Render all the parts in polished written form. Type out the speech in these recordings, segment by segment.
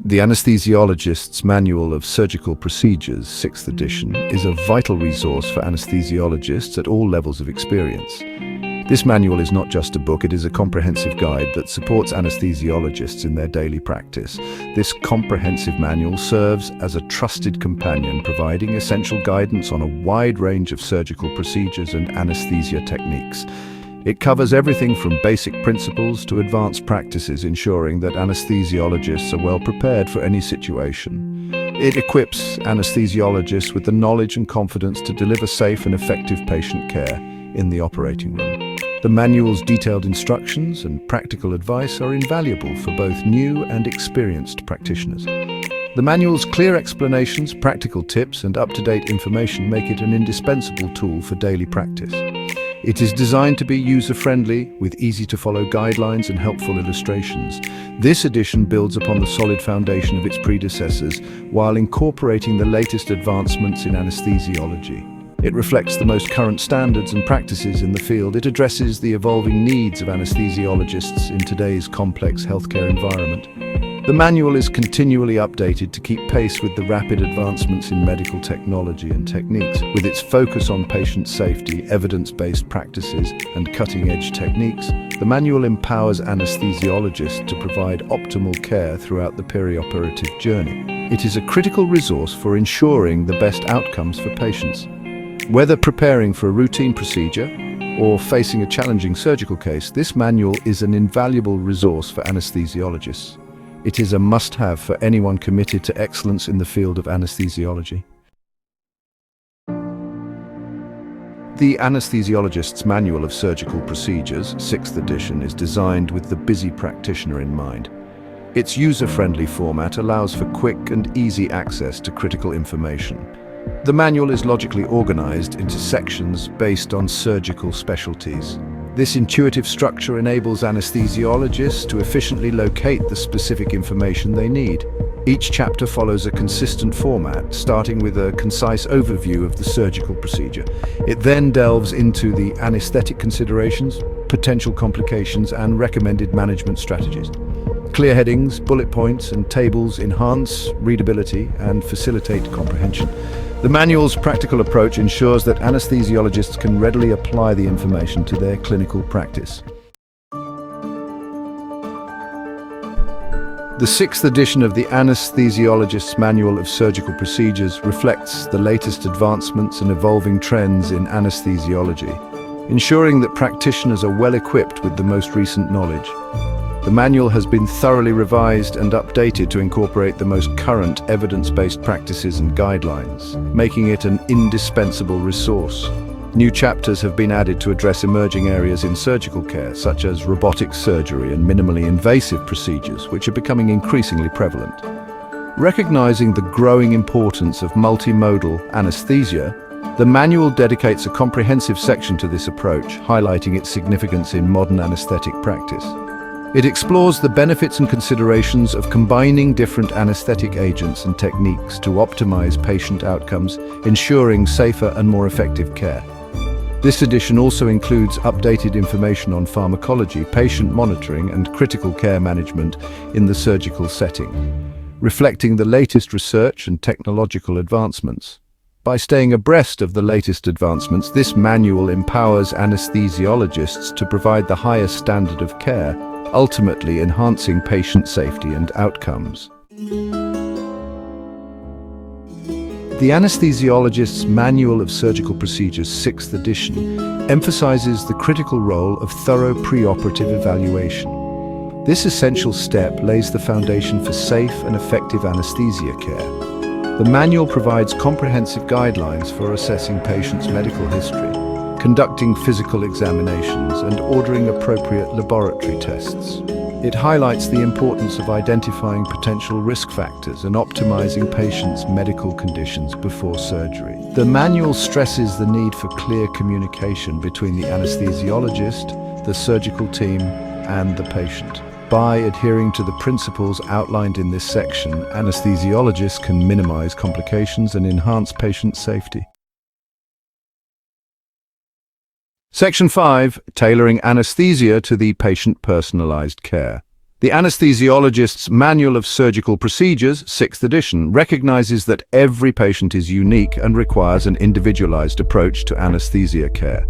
The Anesthesiologist's Manual of Surgical Procedures, 6th edition, is a vital resource for anesthesiologists at all levels of experience. This manual is not just a book, it is a comprehensive guide that supports anesthesiologists in their daily practice. This comprehensive manual serves as a trusted companion, providing essential guidance on a wide range of surgical procedures and anesthesia techniques. It covers everything from basic principles to advanced practices, ensuring that anesthesiologists are well prepared for any situation. It equips anesthesiologists with the knowledge and confidence to deliver safe and effective patient care in the operating room. The manual's detailed instructions and practical advice are invaluable for both new and experienced practitioners. The manual's clear explanations, practical tips, and up-to-date information make it an indispensable tool for daily practice. It is designed to be user-friendly, with easy-to-follow guidelines and helpful illustrations. This edition builds upon the solid foundation of its predecessors while incorporating the latest advancements in anesthesiology. It reflects the most current standards and practices in the field. It addresses the evolving needs of anesthesiologists in today's complex healthcare environment. The manual is continually updated to keep pace with the rapid advancements in medical technology and techniques. With its focus on patient safety, evidence-based practices, and cutting-edge techniques, the manual empowers anesthesiologists to provide optimal care throughout the perioperative journey. It is a critical resource for ensuring the best outcomes for patients. Whether preparing for a routine procedure or facing a challenging surgical case, this manual is an invaluable resource for anesthesiologists. It is a must-have for anyone committed to excellence in the field of anesthesiology. The Anesthesiologist's Manual of Surgical Procedures, 6th edition, is designed with the busy practitioner in mind. Its user-friendly format allows for quick and easy access to critical information. The manual is logically organized into sections based on surgical specialties. This intuitive structure enables anesthesiologists to efficiently locate the specific information they need. Each chapter follows a consistent format, starting with a concise overview of the surgical procedure. It then delves into the anesthetic considerations, potential complications, and recommended management strategies. Clear headings, bullet points, and tables enhance readability and facilitate comprehension. The manual's practical approach ensures that anesthesiologists can readily apply the information to their clinical practice. The 6th edition of the Anesthesiologist's Manual of Surgical Procedures reflects the latest advancements and evolving trends in anesthesiology, ensuring that practitioners are well equipped with the most recent knowledge. The manual has been thoroughly revised and updated to incorporate the most current evidence-based practices and guidelines, making it an indispensable resource. New chapters have been added to address emerging areas in surgical care, such as robotic surgery and minimally invasive procedures, which are becoming increasingly prevalent. Recognizing the growing importance of multimodal anesthesia, the manual dedicates a comprehensive section to this approach, highlighting its significance in modern anesthetic practice. It explores the benefits and considerations of combining different anesthetic agents and techniques to optimize patient outcomes, ensuring safer and more effective care. This edition also includes updated information on pharmacology, patient monitoring, and critical care management in the surgical setting, reflecting the latest research and technological advancements. By staying abreast of the latest advancements, this manual empowers anesthesiologists to provide the highest standard of care, ultimately enhancing patient safety and outcomes. The Anesthesiologist's Manual of Surgical Procedures, 6th edition, emphasizes the critical role of thorough preoperative evaluation. This essential step lays the foundation for safe and effective anesthesia care. The manual provides comprehensive guidelines for assessing patients' medical history, conducting physical examinations, and ordering appropriate laboratory tests. It highlights the importance of identifying potential risk factors and optimizing patients' medical conditions before surgery. The manual stresses the need for clear communication between the anesthesiologist, the surgical team, and the patient. By adhering to the principles outlined in this section, anesthesiologists can minimize complications and enhance patient safety. Section 5. Tailoring anesthesia to the patient-personalized care. The Anesthesiologist's Manual of Surgical Procedures, 6th edition, recognizes that every patient is unique and requires an individualized approach to anesthesia care.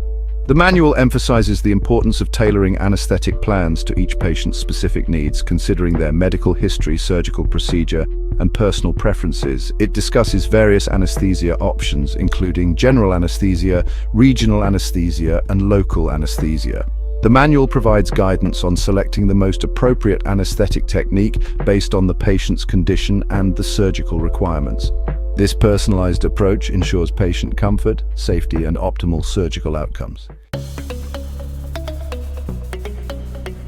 The manual emphasizes the importance of tailoring anesthetic plans to each patient's specific needs, considering their medical history, surgical procedure, and personal preferences. It discusses various anesthesia options, including general anesthesia, regional anesthesia, and local anesthesia. The manual provides guidance on selecting the most appropriate anesthetic technique based on the patient's condition and the surgical requirements. This personalized approach ensures patient comfort, safety, and optimal surgical outcomes.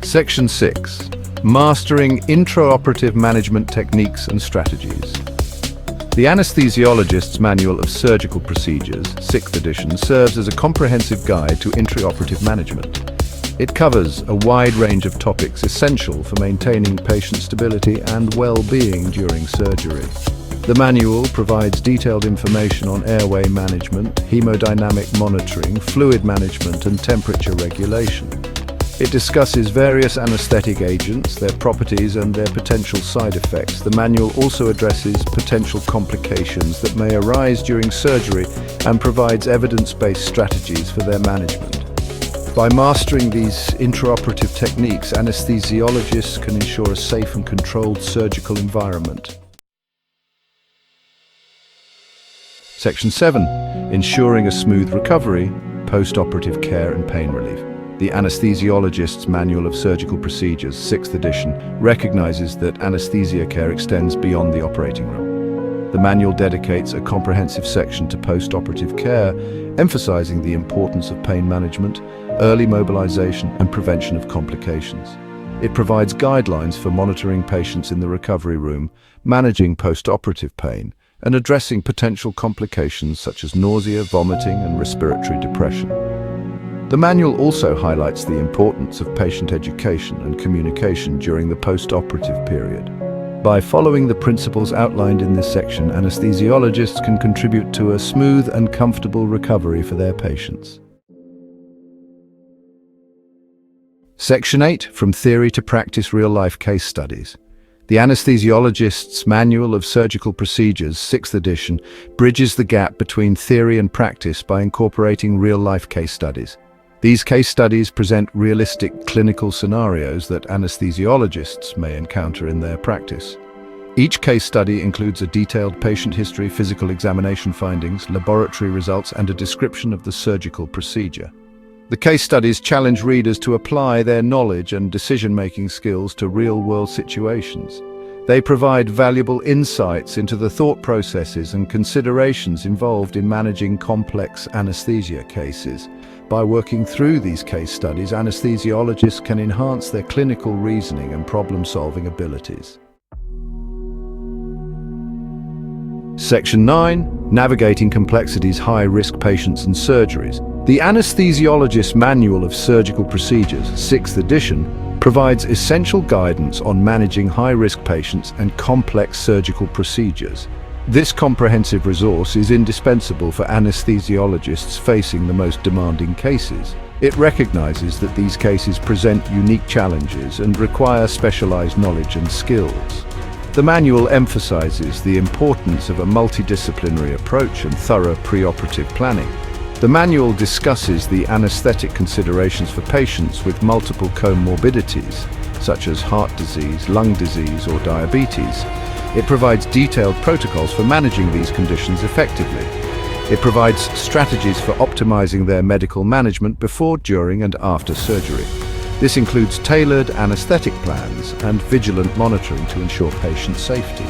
Section 6. Mastering intraoperative management techniques and strategies. The Anesthesiologist's Manual of Surgical Procedures, 6th edition, serves as a comprehensive guide to intraoperative management. It covers a wide range of topics essential for maintaining patient stability and well-being during surgery. The manual provides detailed information on airway management, hemodynamic monitoring, fluid management, and temperature regulation. It discusses various anesthetic agents, their properties, and their potential side effects. The manual also addresses potential complications that may arise during surgery and provides evidence-based strategies for their management. By mastering these intraoperative techniques, anesthesiologists can ensure a safe and controlled surgical environment. Section 7. Ensuring a smooth recovery, postoperative care and pain relief. The Anesthesiologist's Manual of Surgical Procedures, 6th edition, recognizes that anesthesia care extends beyond the operating room. The manual dedicates a comprehensive section to postoperative care, emphasizing the importance of pain management, early mobilization, and prevention of complications. It provides guidelines for monitoring patients in the recovery room, managing postoperative pain, and addressing potential complications such as nausea, vomiting, and respiratory depression. The manual also highlights the importance of patient education and communication during the postoperative period. By following the principles outlined in this section, anesthesiologists can contribute to a smooth and comfortable recovery for their patients. Section 8. From Theory to Practice, Real-Life Case Studies. The Anesthesiologist's Manual of Surgical Procedures, 6th edition, bridges the gap between theory and practice by incorporating real-life case studies. These case studies present realistic clinical scenarios that anesthesiologists may encounter in their practice. Each case study includes a detailed patient history, physical examination findings, laboratory results, and a description of the surgical procedure. The case studies challenge readers to apply their knowledge and decision-making skills to real-world situations. They provide valuable insights into the thought processes and considerations involved in managing complex anesthesia cases. By working through these case studies, anesthesiologists can enhance their clinical reasoning and problem-solving abilities. Section 9. Navigating Complexities, High-Risk Patients and Surgeries. The Anesthesiologist's Manual of Surgical Procedures, 6th edition, provides essential guidance on managing high-risk patients and complex surgical procedures. This comprehensive resource is indispensable for anesthesiologists facing the most demanding cases. It recognizes that these cases present unique challenges and require specialized knowledge and skills. The manual emphasizes the importance of a multidisciplinary approach and thorough preoperative planning. The manual discusses the anesthetic considerations for patients with multiple comorbidities, such as heart disease, lung disease, or diabetes. It provides detailed protocols for managing these conditions effectively. It provides strategies for optimizing their medical management before, during, and after surgery. This includes tailored anesthetic plans and vigilant monitoring to ensure patient safety.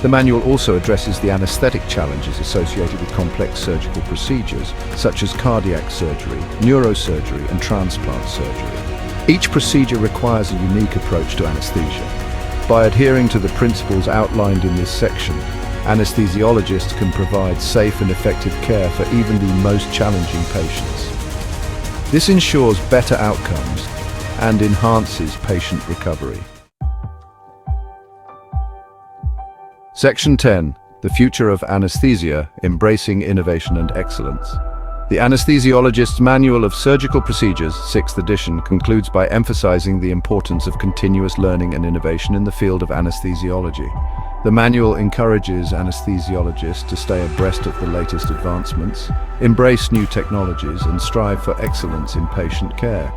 The manual also addresses the anesthetic challenges associated with complex surgical procedures, such as cardiac surgery, neurosurgery, and transplant surgery. Each procedure requires a unique approach to anesthesia. By adhering to the principles outlined in this section, anesthesiologists can provide safe and effective care for even the most challenging patients. This ensures better outcomes and enhances patient recovery. Section 10. The Future of Anesthesia, Embracing Innovation and Excellence. The Anesthesiologist's Manual of Surgical Procedures, 6th edition, concludes by emphasizing the importance of continuous learning and innovation in the field of anesthesiology. The manual encourages anesthesiologists to stay abreast of the latest advancements, embrace new technologies, and strive for excellence in patient care.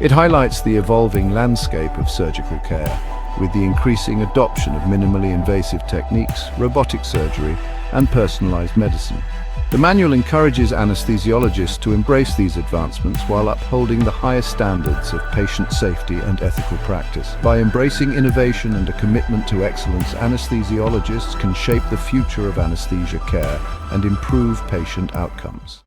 It highlights the evolving landscape of surgical care, with the increasing adoption of minimally invasive techniques, robotic surgery, and personalized medicine. The manual encourages anesthesiologists to embrace these advancements while upholding the highest standards of patient safety and ethical practice. By embracing innovation and a commitment to excellence, anesthesiologists can shape the future of anesthesia care and improve patient outcomes.